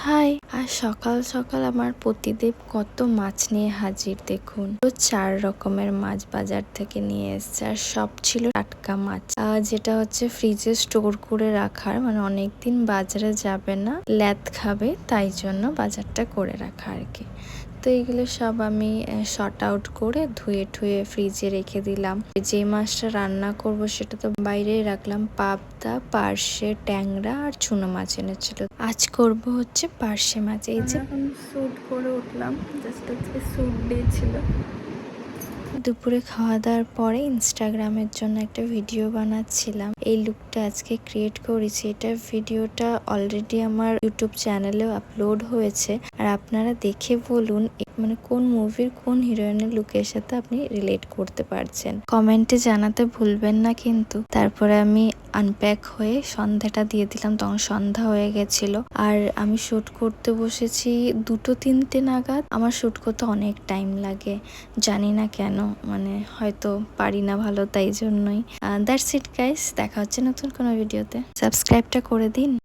High, আর সকাল সকাল আমার পতিদেব কত মাছ নিয়ে হাজির দেখুন। তো 4 রকমের মাছ বাজার থেকে নিয়ে এসেছে, আর সব ছিল টাটকা মাছ, যেটা হচ্ছে ফ্রিজে স্টোর করে রাখার, মানে অনেকদিন বাজারে যাবে না, ল্যাদ খাবে, তাই জন্য বাজারটা করে রাখা আর কি। তো এইগুলো সব আমি শর্ট আউট করে ধুয়ে ঠুয়ে ফ্রিজে রেখে দিলাম। যে মাছটা রান্না করব সেটা তো বাইরেই রাখলাম। পাবদা, পার্শে, ট্যাংরা আর চুনো মাছ এনেছিল। আজ করব হচ্ছে পার্শে মাছ। এই যে এখন স্যুট করে উঠলাম, জাস্ট আজকে স্যুট ডে ছিল। দুপুরে খাওয়া দাওয়ার পরে ইনস্টাগ্রামের জন্য একটা ভিডিও বানাচ্ছিলাম। এই লুকটা আজকে ক্রিয়েট করেছি। এটা ভিডিওটা অলরেডি আমার ইউটিউব চ্যানেলেও আপলোড হয়েছে, আর আপনারা দেখে বলুন মানে কোন মুভির কোন হিরোইনের লুকের সাথে আপনি রিলেট করতে পারছেন। কমেন্টে জানাতে ভুলবেন না কিন্তু। তারপরে আমি আনপ্যাক হয়ে সন্ধ্যাটা দিয়ে দিলাম, তখন সন্ধ্যা হয়ে গেছিল। আর আমি শুট করতে বসেছি 2-3টে নাগাদ। আমার শুট করতে অনেক টাইম লাগে, জানি না কেন, মানে হয়তো পারি না ভালো, তাই জন্যই। দ্যাটস ইট গাইস, দেখা হচ্ছে নতুন কোনো ভিডিওতে। সাবস্ক্রাইবটা করে দিন।